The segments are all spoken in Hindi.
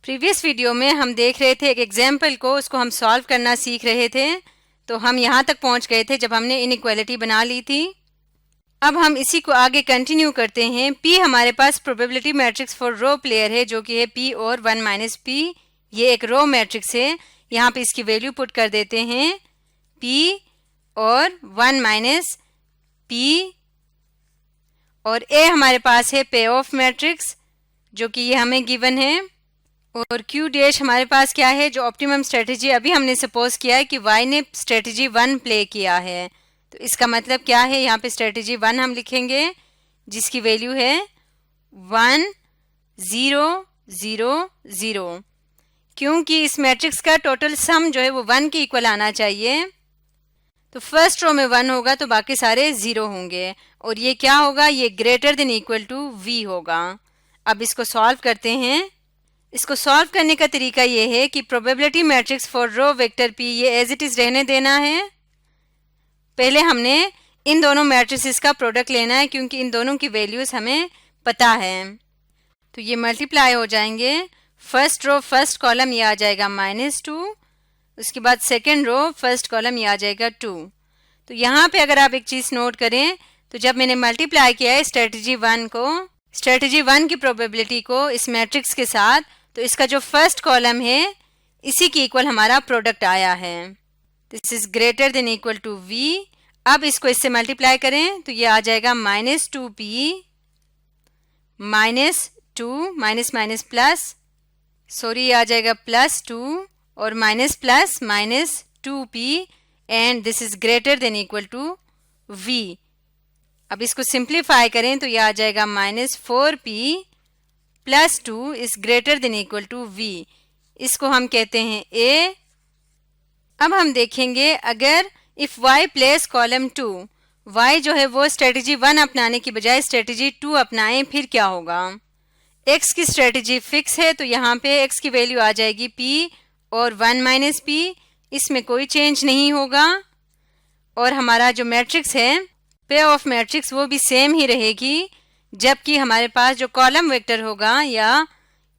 प्रीवियस वीडियो में हम देख रहे थे एक एग्जाम्पल को, उसको हम सॉल्व करना सीख रहे थे। तो हम यहाँ तक पहुँच गए थे जब हमने इनइक्वालिटी बना ली थी। अब हम इसी को आगे कंटिन्यू करते हैं। P हमारे पास probability matrix for row player है जो कि है P और 1 माइनस P। ये एक रो मैट्रिक्स है। यहाँ पे इसकी वैल्यू पुट कर देते हैं P और 1 माइनस P। और A हमारे पास है पे ऑफ मैट्रिक्स जो कि ये हमें गिवन है। और Q डैश हमारे पास क्या है, जो ऑप्टिमम स्ट्रेटजी अभी हमने सपोज किया है कि Y ने स्ट्रेटजी 1 प्ले किया है। तो इसका मतलब क्या है, यहाँ पे स्ट्रेटजी 1 हम लिखेंगे जिसकी वैल्यू है 1 0 0 0, क्योंकि इस मैट्रिक्स का टोटल सम जो है वो 1 के इक्वल आना चाहिए। तो फर्स्ट रो में 1 होगा तो बाकी सारे 0 होंगे। और ये क्या होगा, ये greater than equal to V होगा। अब इसको सॉल्व करते हैं। इसको सॉल्व करने का तरीका ये है कि probability matrix for row vector P ये एज इट इज रहने देना है। पहले हमने इन दोनों मैट्रिसेस का प्रोडक्ट लेना है क्योंकि इन दोनों की वैल्यूज हमें पता है। तो ये मल्टीप्लाई हो जाएंगे। फर्स्ट रो फर्स्ट कॉलम ये आ जाएगा -2, उसके बाद सेकेंड रो फर्स्ट कॉलम ये आ जाएगा 2। तो यहाँ पे अगर आप एक चीज नोट करें तो जब मैंने मल्टीप्लाई किया है स्ट्रेटजी 1 की प्रोबेबिलिटी को इस मैट्रिक्स के साथ, तो इसका जो फर्स्ट कॉलम है इसी की इक्वल हमारा प्रोडक्ट आया है। This is greater than equal to V। अब इसको इससे मल्टीप्लाई करें तो ये आ जाएगा -2P -2 minus minus plus, sorry ये आ जाएगा +2 और minus plus -2P and this is greater than equal to V। अब इसको सिंप्लीफाई करें तो ये आ जाएगा -4P +2 is greater than equal to V। इसको हम कहते हैं A। अब हम देखेंगे अगर if Y place column 2, Y जो है वो स्ट्रेटजी 1 अपनाने की बजाय स्ट्रेटजी 2 अपनाएं, फिर क्या होगा। X की स्ट्रेटजी फिक्स है तो यहाँ पे X की वैल्यू आ जाएगी P और 1 माइनस P, इसमें कोई चेंज नहीं होगा। और हमारा जो मैट्रिक्स है पे ऑफ मैट्रिक्स वो भी सेम ही रहेगी, जबकि हमारे पास जो कॉलम वेक्टर होगा या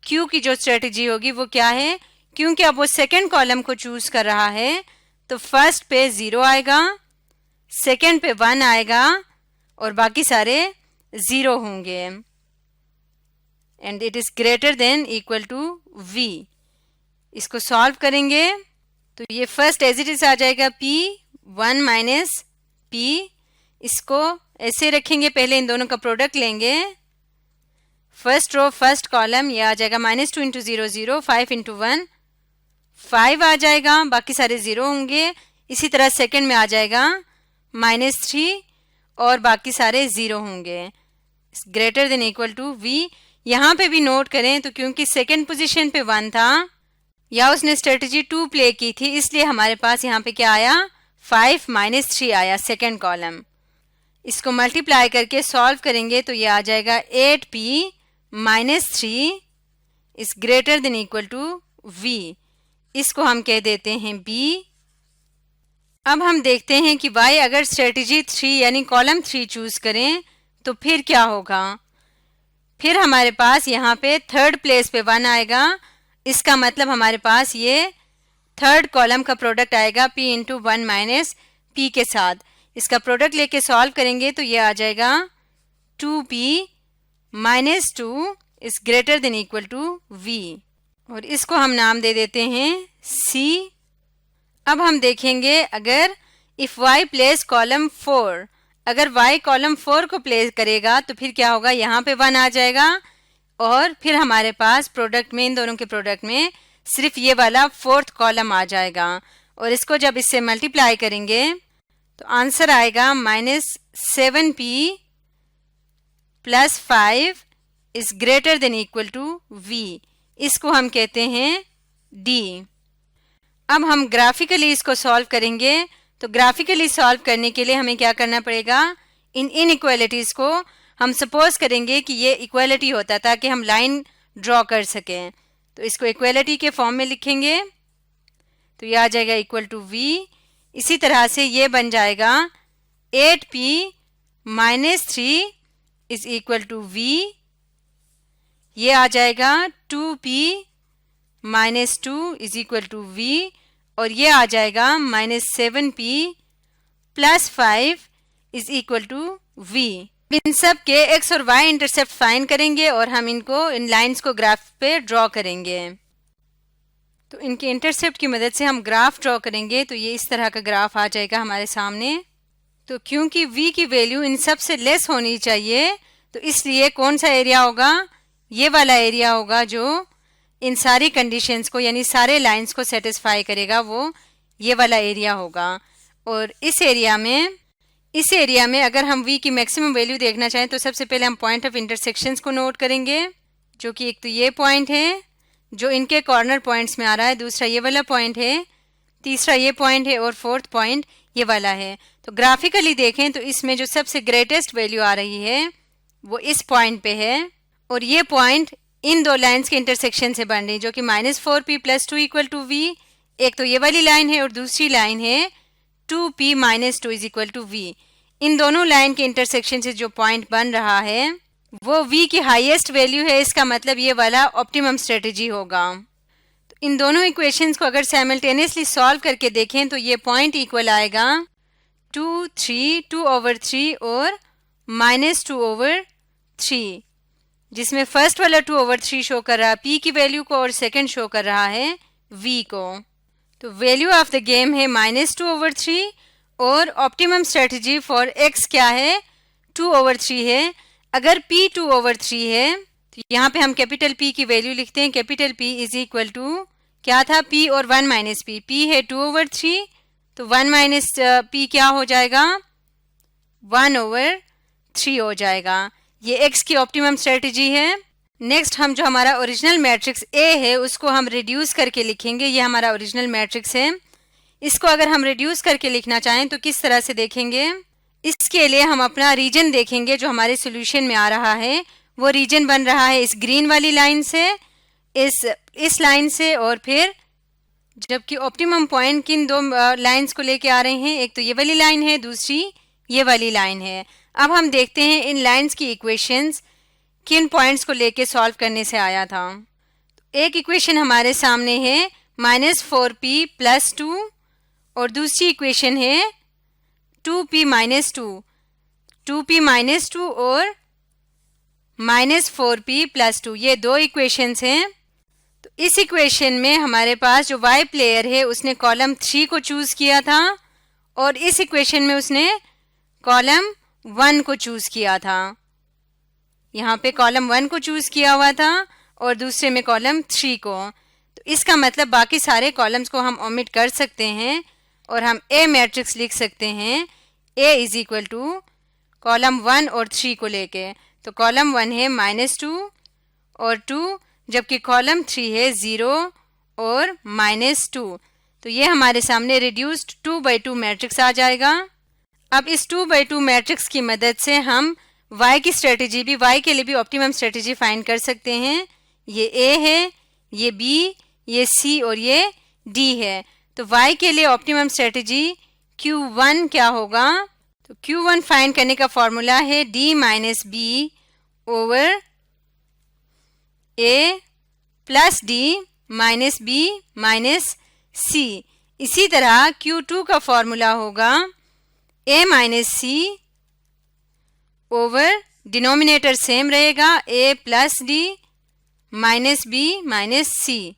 Q की जो स्ट्रेटजी होगी वो क्या है, क्योंकि अब वो सेकेंड कॉलम को चूज कर रहा है तो फर्स्ट पे 0 आएगा, सेकेंड पे 1 आएगा और बाकी सारे 0 होंगे and it is greater than equal to V। इसको सॉल्व करेंगे तो ये फर्स्ट एज इट इज आ जाएगा P 1 माइनस P। इसको ऐसे रखेंगे, पहले इन दोनों का प्रोडक्ट लेंगे। फर्स्ट रो फर्स्ट कॉलम ये आ जाएगा -2 इंटू 0 0, 5 इंटू 1 5 आ जाएगा, बाकी सारे 0 होंगे। इसी तरह सेकंड में आ जाएगा -3 और बाकी सारे 0 होंगे, greater than equal to V। यहाँ पे भी नोट करें तो क्योंकि सेकंड पोजीशन पे 1 था या उसने स्ट्रेटजी 2 प्ले की थी, इसलिए हमारे पास यहाँ पे क्या आया 5 -3 आया सेकंड कॉलम। इसको मल्टीप्लाई करके सॉल्व करेंगे तो ये आ जाएगा 8P -3 is greater than equal to V। इसको हम कह देते हैं B। अब हम देखते हैं कि Y अगर स्ट्रेटजी 3 यानी कॉलम 3 चूज करें तो फिर क्या होगा। फिर हमारे पास यहाँ पे थर्ड प्लेस पे 1 आएगा, इसका मतलब हमारे पास ये थर्ड कॉलम का प्रोडक्ट आएगा P इंटू 1 माइनस P के साथ। इसका प्रोडक्ट लेके सॉल्व करेंगे तो ये आ जाएगा 2P -2 is greater than equal to V और इसको हम नाम दे देते हैं C। अब हम देखेंगे अगर इफ Y प्लेस कॉलम 4, अगर Y कॉलम 4 को प्लेस करेगा तो फिर क्या होगा, यहाँ पे 1 आ जाएगा और फिर हमारे पास प्रोडक्ट में, इन दोनों के प्रोडक्ट में सिर्फ ये वाला फोर्थ कॉलम आ जाएगा। और इसको जब इससे मल्टीप्लाई करेंगे तो आंसर आएगा -7P +5 is greater than equal to V। इसको हम कहते हैं D। अब हम ग्राफिकली इसको सॉल्व करेंगे। तो ग्राफिकली सॉल्व करने के लिए हमें क्या करना पड़ेगा, इन इनइक्वालिटीज को हम सपोज करेंगे कि ये इक्वालिटी होता है ताकि हम लाइन ड्रॉ कर सकें। तो इसको इक्वालिटी के फॉर्म में लिखेंगे तो ये आ जाएगा इक्वल टू V। इसी तरह से ये बन जाएगा 8P -3 is equal to V। ये आ जाएगा 2P -2 is equal to v, और ये आ जाएगा -7p plus 5 is equal to v। इन सब के x और y इंटरसेप्ट फाइंड करेंगे और हम इनको इन लाइंस को ग्राफ पे ड्रॉ करेंगे। तो इनके इंटरसेप्ट की मदद से हम ग्राफ ड्रॉ करेंगे तो ये इस तरह का ग्राफ आ जाएगा हमारे सामने। तो क्योंकि v की वैल्यू इन सब से लेस होनी चाहिए तो इसलिए कौन सा एरिया होगा, ये वाला एरिया होगा जो इन सारी कंडीशंस को यानी सारे लाइंस को सेटिस्फाई करेगा, वो ये वाला एरिया होगा। और इस एरिया में अगर हम v की मैक्सिमम वैल्यू देखना चाहें तो सबसे पहले हम पॉइंट ऑफ इंटरसेक्शंस को नोट करेंगे, जो कि एक तो ये पॉइंट है जो इनके कॉर्नर पॉइंट्स में आ रहा है, दूसरा ये वाला पॉइंट है, तीसरा ये पॉइंट है और फोर्थ पॉइंट ये वाला है। तो ग्राफिकली देखें तो इसमें जो सबसे ग्रेटेस्ट वैल्यू आ रही है वो इस पॉइंट पे है, और ये पॉइंट इन दो लाइंस के इंटरसेक्शन से बन रही है जो कि -4p + 2 इक्वल टू v। एक तो ये वाली लाइन है और दूसरी लाइन है 2p - 2 is equal to v। इन दोनों लाइन के इंटरसेक्शन से जो पॉइंट बन रहा है वो v की हाईएस्ट वैल्यू है, इसका मतलब ये वाला ऑप्टिमम स्ट्रेटेजी होगा। तो इन दोनों इक्वेशंस को अगर साइमल्टेनियसली सॉल्व करके देखें तो ये पॉइंट इक्वल आएगा 2/3 और -2/3, जिसमें फर्स्ट वाला 2/3 शो कर रहा है p की वैल्यू को और सेकंड शो कर रहा है v को। तो वैल्यू ऑफ द गेम है -2/3 और ऑप्टिमम स्ट्रेटजी फॉर x क्या है, 2/3 है। अगर p 2/3 है तो यहाँ पे हम कैपिटल P की वैल्यू लिखते हैं। Capital P is equal to क्या था, p और 1 - p। p है 2/3 तो 1 - p क्या हो जाएगा, 1/3 हो जाएगा। ये x की ऑप्टिमम स्ट्रेटजी है। नेक्स्ट हम जो हमारा ओरिजिनल मैट्रिक्स A है उसको हम रिड्यूस करके लिखेंगे। ये हमारा ओरिजिनल मैट्रिक्स है। इसको अगर हम रिड्यूस करके लिखना चाहें तो किस तरह से देखेंगे, इसके लिए हम अपना रीजन देखेंगे जो हमारे सॉल्यूशन में आ रहा है। वो रीजन बन रहा है इस ग्रीन वाली लाइन से, इस लाइन से, और फिर जबकि ऑप्टिमम पॉइंट किन दो लाइंस को लेके आ रहे हैं, एक तो ये वाली लाइन है, दूसरी ये वाली लाइन है। अब हम देखते हैं इन लाइंस की इक्वेशंस किन पॉइंट्स को लेके सॉल्व करने से आया था। एक इक्वेशन हमारे सामने है -4p + 2 और दूसरी इक्वेशन है 2p - 2, 2p - 2 और -4p + 2, ये दो इक्वेशंस हैं। तो इस इक्वेशन में हमारे पास जो y प्लेयर है उसने कॉलम 3 को चूज किया था और इस इक्वेशन में उसने कॉलम 1 को चूज किया था। यहाँ पे कॉलम 1 को चूज किया हुआ था और दूसरे में कॉलम 3 को। तो इसका मतलब बाकी सारे कॉलम्स को हम ओमिट कर सकते हैं और हम A मैट्रिक्स लिख सकते हैं। A is equal to column 1 और 3 को लेके। तो कॉलम 1 है -2 और 2, जबकि कॉलम 3 है 0 और -2। तो ये हमारे सामने रिड्यूस्ड 2/2 मैट्रिक्स आ जाएगा। अब इस 2/2 मैट्रिक्स की मदद से हम y की स्ट्रेटेजी भी, y के लिए भी ऑप्टिमम स्ट्रेटेजी फाइंड कर सकते हैं। ये A है, ये B, ये C और ये D है। तो y के लिए ऑप्टिमम स्ट्रेटेजी Q1 क्या होगा, तो Q1 फाइंड करने का फॉर्मूला है D - B over A + D - B - C। इसी तरह Q2 का फॉर्मूला होगा A - C over, denominator same रहेगा, A + D - B - C।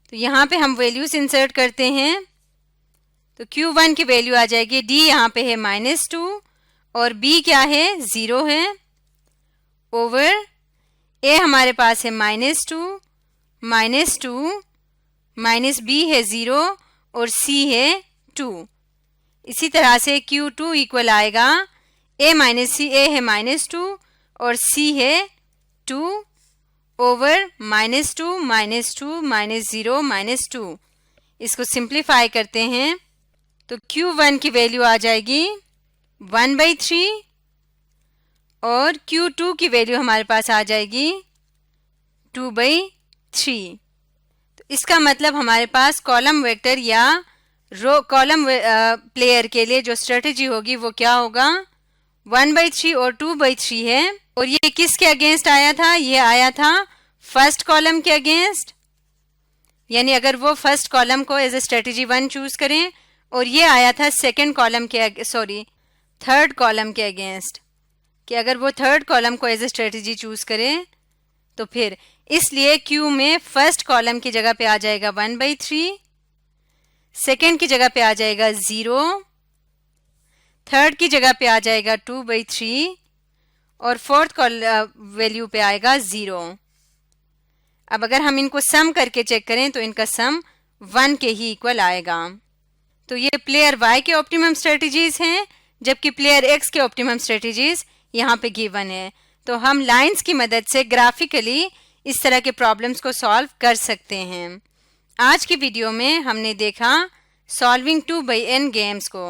तो यहाँ पे हम वैल्यूज इंसर्ट करते हैं। तो Q1 की वैल्यू आ जाएगी, D यहाँ पे है -2 और B क्या है, 0 है, ओवर A हमारे पास है -2 B है 0 और C है 2। इसी तरह से Q2 इक्वल आएगा A - C, A है -2 और C है 2 ओवर -2 -2 -2। इसको सिंप्लीफाई करते हैं तो Q1 की वैल्यू आ जाएगी 1/3 और Q2 की वैल्यू हमारे पास आ जाएगी 2/3। तो इसका मतलब हमारे पास कॉलम वेक्टर या रो कॉलम प्लेयर के लिए जो स्ट्रेटजी होगी वो क्या होगा, 1/3 और 2/3 है। और ये किसके अगेंस्ट आया था, ये आया था फर्स्ट कॉलम के अगेंस्ट, यानी अगर वो फर्स्ट कॉलम को एज ए स्ट्रेटजी 1 चूज करें और ये आया था सेकेंड कॉलम के थर्ड कॉलम के अगेंस्ट, कि अगर वो थर्ड कॉलम को एज ए स्ट्रेटजी चूज करें तो फिर इसलिए क्यू में फर्स्ट कॉलम की जगह पे आ जाएगा 1/3, सेकेंड की जगह पे आ जाएगा 0, थर्ड की जगह पे आ जाएगा 2/3 और फोर्थ वैल्यू पे आएगा 0। अब अगर हम इनको सम करके चेक करें तो इनका सम 1 के ही इक्वल आएगा। तो ये प्लेयर y के ऑप्टिमम स्ट्रेटजीज हैं, जबकि प्लेयर x के ऑप्टिमम स्ट्रेटजीज यहाँ पे गिवन है। तो हम लाइंस की मदद से ग्राफिकली इस तरह के प्रॉब्लम्स को सॉल्व कर सकते हैं। आज की वीडियो में हमने देखा सॉल्विंग 2/n गेम्स को।